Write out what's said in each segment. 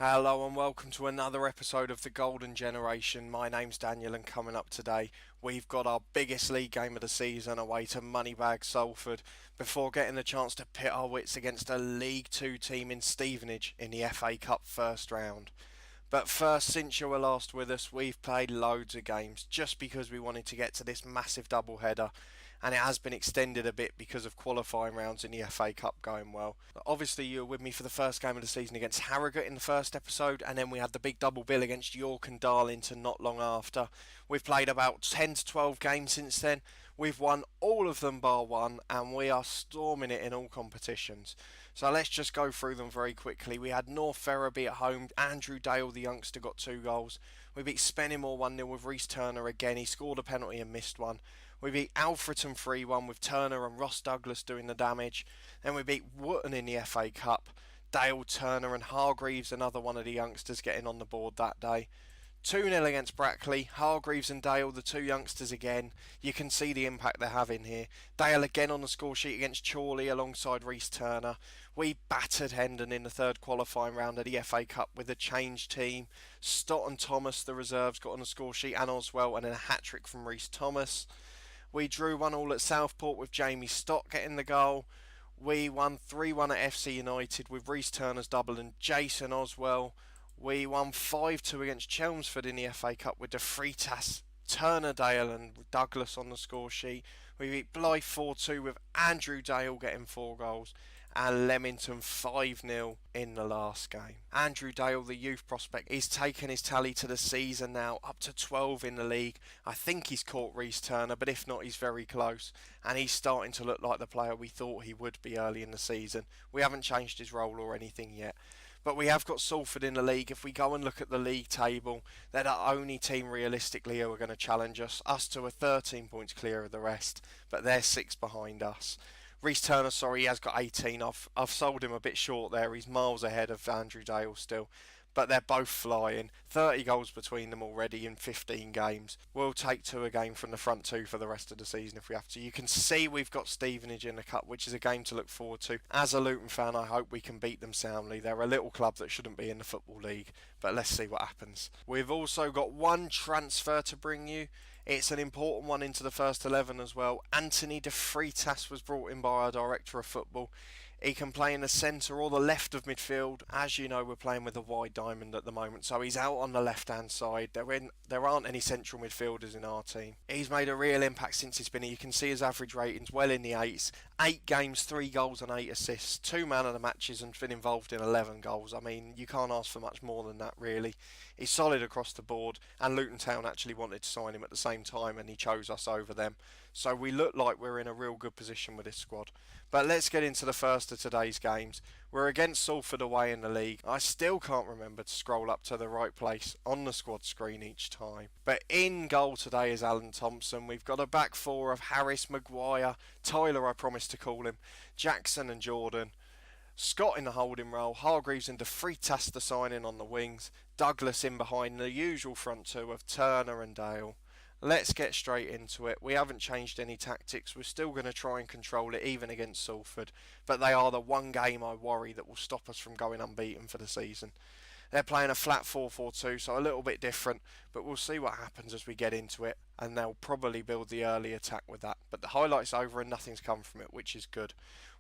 Hello and welcome to another episode of the Golden Generation. My name's Daniel and coming up today we've got our biggest league game of the season away to moneybags Salford before getting the chance to pit our wits against a League 2 team in Stevenage in the FA Cup first round. But first, since you were last with us, we've played loads of games just because we wanted to get to this massive double header, and it has been extended a bit because of qualifying rounds in the FA Cup going well. Obviously, you were with me for the first game of the season against Harrogate in the first episode, and then we had the big double bill against York and Darlington not long after. We've played about 10 to 12 games since then. We've won all of them bar one, and we are storming it in all competitions. So let's just go through them very quickly. We had North Ferriby at home. Andrew Dale, the youngster, got 2 goals. We beat Spennymoor 1-0 with Reece Turner again. He scored a penalty and missed one. We beat Alfreton 3-1 with Turner and Ross Douglas doing the damage. Then we beat Wootton in the FA Cup. Dale, Turner and Hargreaves, another one of the youngsters, getting on the board that day. 2-0 against Brackley. Hargreaves and Dale, the 2 youngsters again. You can see the impact they're having here. Dale again on the score sheet against Chorley alongside Reece Turner. We battered Hendon in the third qualifying round of the FA Cup with a changed team. Stott and Thomas, the reserves, got on the score sheet, and Oswell, and then a hat-trick from Reece Thomas. We drew 1-1 at Southport with Jamie Stott getting the goal. We won 3-1 at FC United with Reece Turner's double and Jason Oswell. We won 5-2 against Chelmsford in the FA Cup with De Freitas, Turner, Dale and Douglas on the score sheet. We beat Blythe 4-2 with Andrew Dale getting 4 goals and Leamington 5-0 in the last game. Andrew Dale, the youth prospect, is taking his tally to the season now, up to 12 in the league. I think he's caught Reece Turner, but if not, he's very close. And he's starting to look like the player we thought he would be early in the season. We haven't changed his role or anything yet. But we have got Salford in the league. If we go and look at the league table, they're the only team realistically who are going to challenge us. Us two are 13 points clear of the rest, but they're 6 behind us. Reece Turner, he has got 18. I've sold him a bit short there. He's miles ahead of Andrew Dale still. But they're both flying. 30 goals between them already in 15 games. We'll take 2 a game from the front 2 for the rest of the season if we have to. You can see we've got Stevenage in the cup, which is a game to look forward to. As a Luton fan, I hope we can beat them soundly. They're a little club that shouldn't be in the Football League, but let's see what happens. We've also got one transfer to bring you. It's an important one into the first 11 as well. Anthony De Freitas was brought in by our Director of Football. He can play in the centre or the left of midfield. As you know, we're playing with a wide diamond at the moment, so he's out on the left-hand side. There aren't any central midfielders in our team. He's made a real impact since he's been here. You can see his average ratings well in the 8s. 8 games, 3 goals and 8 assists. 2 man of the matches and been involved in 11 goals. I mean, you can't ask for much more than that, really. He's solid across the board, and Luton Town actually wanted to sign him at the same time, and he chose us over them. So we look like we're in a real good position with this squad. But let's get into the first of today's games. We're against Salford away in the league. I still can't remember to scroll up to the right place on the squad screen each time. But in goal today is Alan Thompson. We've got a back 4 of Harris, Maguire, Tyler I promised to call him, Jackson and Jordan. Scott in the holding role, Hargreaves and De Freitas the signing on the wings, Douglas in behind the usual front 2 of Turner and Dale. Let's get straight into it. We haven't changed any tactics. We're still going to try and control it even against Salford, but they are the one game I worry that will stop us from going unbeaten for the season. They're playing a flat 4-4-2, so a little bit different, but we'll see what happens as we get into it, and they'll probably build the early attack with that. But the highlight's over and nothing's come from it, which is good.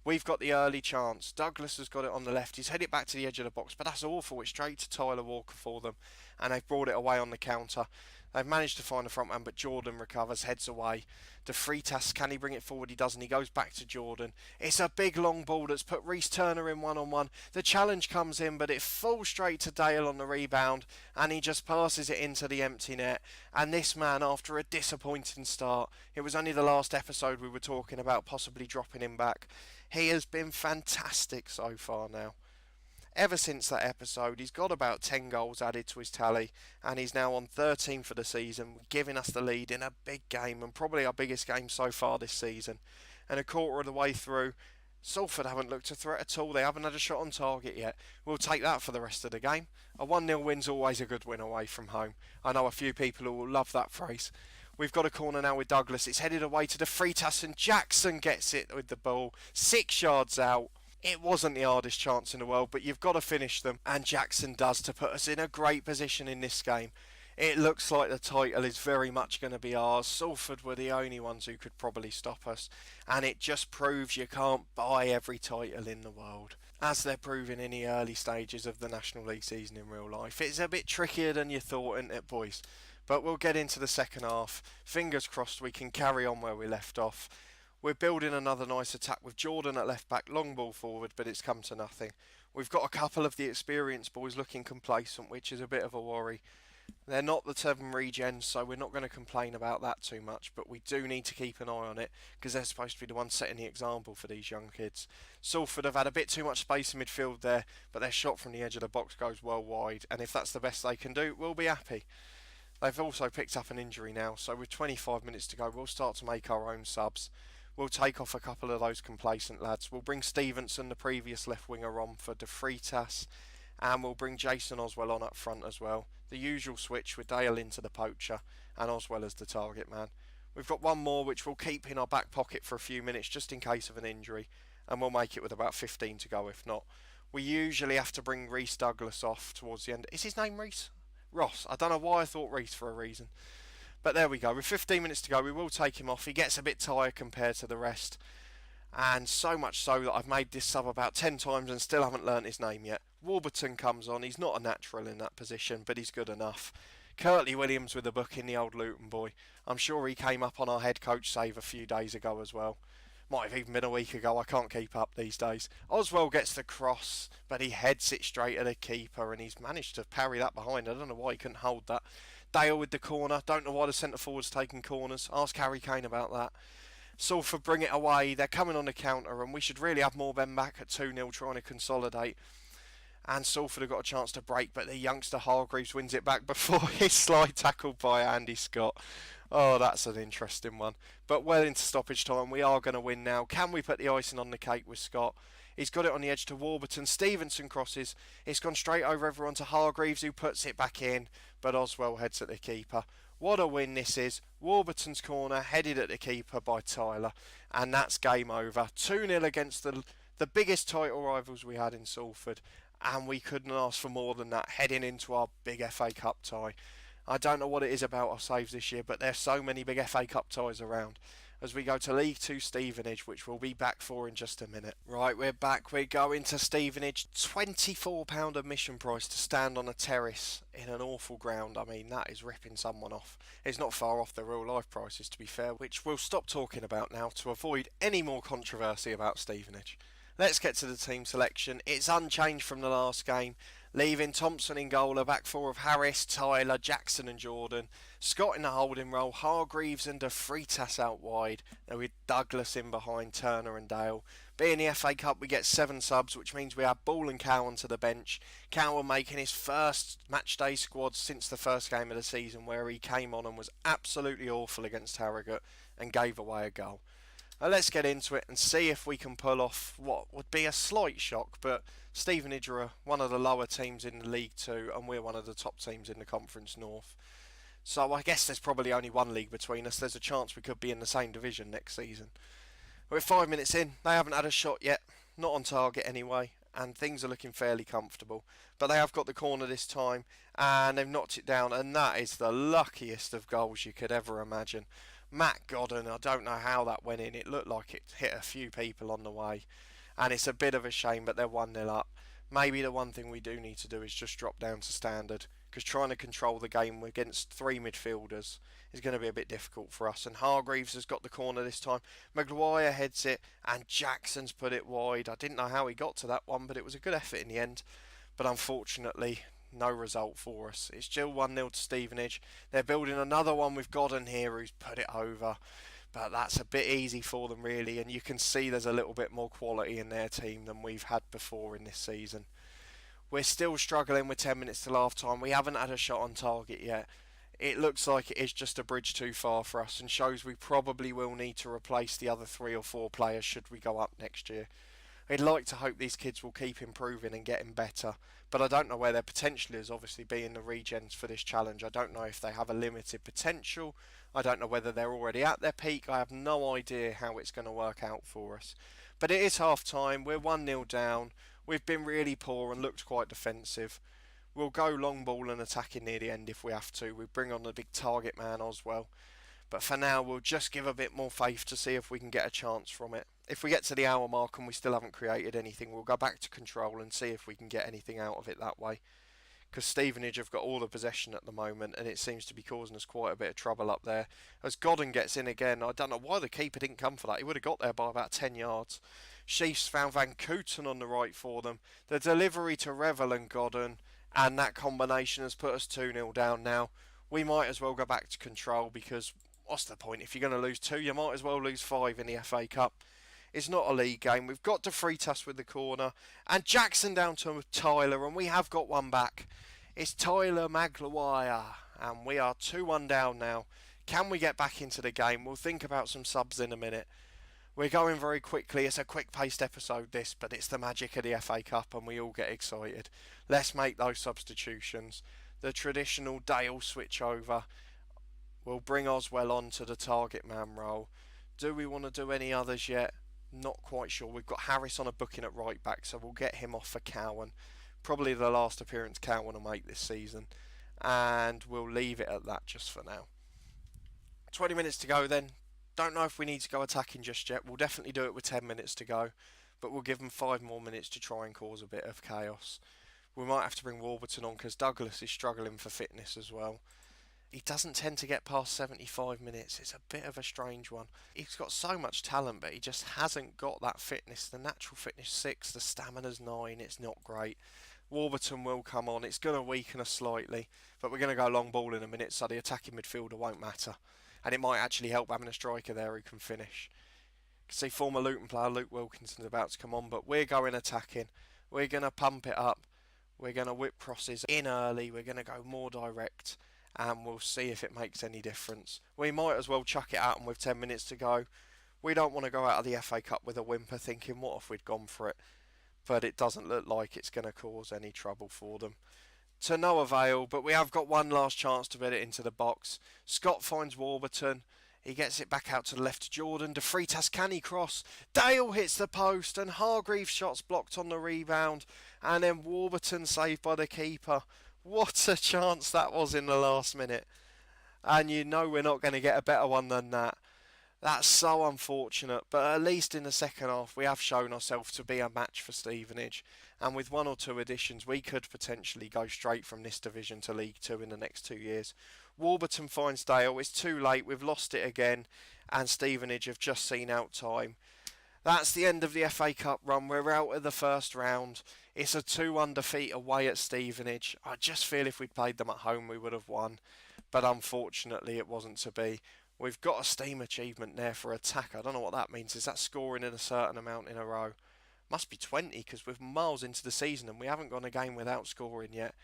We've got the early chance. Douglas has got it on the left. He's headed back to the edge of the box, but that's awful. It's straight to Tyler Walker for them, and they've brought it away on the counter. They've managed to find the front man, but Jordan recovers, heads away. De Freitas, can he bring it forward? He doesn't. He goes back to Jordan. It's a big long ball that's put Reece Turner in one-on-one. The challenge comes in, but it falls straight to Dale on the rebound, and he just passes it into the empty net. And this man, after a disappointing start, it was only the last episode we were talking about possibly dropping him back. He has been fantastic so far now. Ever since that episode, he's got about 10 goals added to his tally, and he's now on 13 for the season, giving us the lead in a big game, and probably our biggest game so far this season. And a quarter of the way through, Salford haven't looked a threat at all. They haven't had a shot on target yet. We'll take that for the rest of the game. A 1-0 win's always a good win away from home. I know a few people who will love that phrase. We've got a corner now with Douglas. It's headed away to De Freitas, and Jackson gets it with the ball. 6 yards out. It wasn't the hardest chance in the world, but you've got to finish them, and Jackson does to put us in a great position in this game. It looks like the title is very much going to be ours. Salford were the only ones who could probably stop us, and it just proves you can't buy every title in the world, as they're proving in the early stages of the National League season in real life. It's a bit trickier than you thought, isn't it, boys? But we'll get into the second half. Fingers crossed we can carry on where we left off. We're building another nice attack with Jordan at left back, long ball forward, but it's come to nothing. We've got a couple of the experienced boys looking complacent, which is a bit of a worry. They're not the 7 regens, so we're not going to complain about that too much, but we do need to keep an eye on it because they're supposed to be the ones setting the example for these young kids. Salford have had a bit too much space in midfield there, but their shot from the edge of the box goes well wide, and if that's the best they can do, we'll be happy. They've also picked up an injury now, so with 25 minutes to go, we'll start to make our own subs. We'll take off a couple of those complacent lads. We'll bring Stevenson, the previous left winger, on for De Freitas, and we'll bring Jason Oswell on up front as well. The usual switch with Dale into the poacher and Oswell as the target man. We've got one more which we'll keep in our back pocket for a few minutes just in case of an injury, and we'll make it with about 15 to go if not. We usually have to bring Reece Douglas off towards the end. Is his name Reece? Ross. I don't know why I thought Reece for a reason. But there we go. With 15 minutes to go, we will take him off. He gets a bit tired compared to the rest. And so much so that I've made this sub about 10 times and still haven't learnt his name yet. Warburton comes on. He's not a natural in that position, but he's good enough. Curtly Williams with a book in, the old Luton boy. I'm sure he came up on our head coach save a few days ago as well. Might have even been a week ago. I can't keep up these days. Oswell gets the cross, but he heads it straight at the keeper, and he's managed to parry that behind. I don't know why he couldn't hold that. Dale with the corner. Don't know why the centre forward's taking corners. Ask Harry Kane about that. Salford bring it away. They're coming on the counter, and we should really have more men back at 2-0 trying to consolidate. And Salford have got a chance to break, but the youngster Hargreaves wins it back before his slide tackled by Andy Scott. Oh, that's an interesting one. But well into stoppage time, we are going to win now. Can we put the icing on the cake with Scott? He's got it on the edge to Warburton. Stevenson crosses. It's gone straight over everyone to Hargreaves, who puts it back in. But Oswell heads at the keeper. What a win this is. Warburton's corner, headed at the keeper by Tyler. And that's game over. 2-0 against the biggest title rivals we had in Salford. And we couldn't ask for more than that, heading into our big FA Cup tie. I don't know what it is about our saves this year, but there's so many big FA Cup ties around. As we go to League 2 Stevenage, which we'll be back for in just a minute. Right, we're back. We're going to Stevenage. £24 admission price to stand on a terrace in an awful ground. I mean, that is ripping someone off. It's not far off the real life prices, to be fair, which we'll stop talking about now to avoid any more controversy about Stevenage. Let's get to the team selection. It's unchanged from the last game, leaving Thompson in goal, a back four of Harris, Tyler, Jackson and Jordan, Scott in the holding role, Hargreaves and De Freitas out wide, and with Douglas in behind Turner and Dale. Being the FA Cup, we get 7 subs, which means we have Ball and Cowan to the bench. Cowan making his first matchday squad since the first game of the season, where he came on and was absolutely awful against Harrogate and gave away a goal. Let's get into it and see if we can pull off what would be a slight shock, but Stevenage are one of the lower teams in the League 2 and we're one of the top teams in the Conference North. So I guess there's probably only one league between us. There's a chance we could be in the same division next season. We're 5 minutes in. They haven't had a shot yet. Not on target anyway. And things are looking fairly comfortable. But they have got the corner this time and they've knocked it down. And that is the luckiest of goals you could ever imagine. Matt Godden, I don't know how that went in. It looked like it hit a few people on the way. And it's a bit of a shame, but they're 1-0 up. Maybe the one thing we do need to do is just drop down to standard, because trying to control the game against 3 midfielders is going to be a bit difficult for us. And Hargreaves has got the corner this time. Maguire heads it, and Jackson's put it wide. I didn't know how he got to that one, but it was a good effort in the end. But unfortunately, no result for us. It's still 1-0 to Stevenage. They're building another one with Godden here, who's put it over. But that's a bit easy for them, really. And you can see there's a little bit more quality in their team than we've had before in this season. We're still struggling with 10 minutes till half time. We haven't had a shot on target yet. It looks like it is just a bridge too far for us and shows we probably will need to replace the other 3 or 4 players should we go up next year. I'd like to hope these kids will keep improving and getting better, but I don't know where their potential is, obviously being the regens for this challenge. I don't know if they have a limited potential. I don't know whether they're already at their peak. I have no idea how it's going to work out for us. But it is half time, we're 1-0 down, we've been really poor and looked quite defensive. We'll go long ball and attacking near the end if we have to. We bring on the big target man Oswell. But for now, we'll just give a bit more faith to see if we can get a chance from it. If we get to the hour mark and we still haven't created anything, we'll go back to control and see if we can get anything out of it that way. Because Stevenage have got all the possession at the moment and it seems to be causing us quite a bit of trouble up there. As Godden gets in again, I don't know why the keeper didn't come for that. He would have got there by about 10 yards. Chiefs found Van Kooten on the right for them. The delivery to Revel and Godden, and that combination has put us 2-0 down now. We might as well go back to control because what's the point? If you're going to lose 2, you might as well lose 5 in the FA Cup. It's not a league game. We've got to Freitas with the corner. And Jackson down to Tyler, and we have got one back. It's Tyler Maguire, and we are 2-1 down now. Can we get back into the game? We'll think about some subs in a minute. We're going very quickly. It's a quick-paced episode, this, but it's the magic of the FA Cup, and we all get excited. Let's make those substitutions. The traditional Dale switch over. We'll bring Oswell on to the target man role. Do we want to do any others yet? Not quite sure. We've got Harris on a booking at right back, so we'll get him off for Cowan. Probably the last appearance Cowan will make this season. And we'll leave it at that just for now. 20 minutes to go then. Don't know if we need to go attacking just yet. We'll definitely do it with 10 minutes to go. But we'll give them 5 more minutes to try and cause a bit of chaos. We might have to bring Warburton on because Douglas is struggling for fitness as well. He doesn't tend to get past 75 minutes. It's a bit of a strange one. He's got so much talent, but he just hasn't got that fitness. The natural fitness 6, the stamina's 9. It's not great. Warburton will come on. It's going to weaken us slightly, but we're going to go long ball in a minute, so the attacking midfielder won't matter. And it might actually help having a striker there who can finish. You can see former Luton player Luke Wilkinson's about to come on, but we're going attacking. We're going to pump it up. We're going to whip crosses in early. We're going to go more direct. And we'll see if it makes any difference. We might as well chuck it at them with 10 minutes to go. We don't want to go out of the FA Cup with a whimper thinking, what if we'd gone for it? But it doesn't look like it's going to cause any trouble for them. To no avail, but we have got one last chance to get it into the box. Scott finds Warburton. He gets it back out to the left to Jordan. De Freitas, can he cross? Dale hits the post and Hargreaves' shot's blocked on the rebound. And then Warburton saved by the keeper. What a chance that was in the last minute. And you know we're not going to get a better one than that. That's so unfortunate. But at least in the second half, we have shown ourselves to be a match for Stevenage. And with 1 or 2 additions, we could potentially go straight from this division to League 2 in the next 2 years. Warburton finds Dale. It's too late. We've lost it again. And Stevenage have just seen out time. That's the end of the FA Cup run. We're out of the first round. It's a 2-1 defeat away at Stevenage. I just feel if we'd played them at home, we would have won. But unfortunately, it wasn't to be. We've got a Steam achievement there for attack. I don't know what that means. Is that scoring in a certain amount in a row? Must be 20 because we're miles into the season and we haven't gone a game without scoring yet.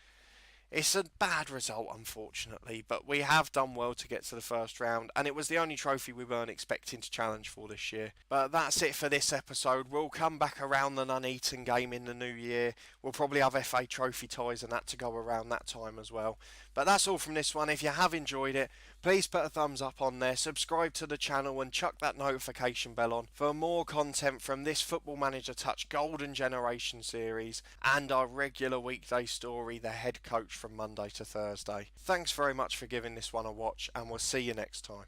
It's a bad result, unfortunately, but we have done well to get to the first round, and it was the only trophy we weren't expecting to challenge for this year. But that's it for this episode. We'll come back around the Nuneaton game in the new year. We'll probably have FA Trophy ties and that to go around that time as well. But that's all from this one. If you have enjoyed it, please put a thumbs up on there, subscribe to the channel and chuck that notification bell on for more content from this Football Manager Touch Golden Generation series and our regular weekday story, The Head Coach, from Monday to Thursday. Thanks very much for giving this one a watch, and we'll see you next time.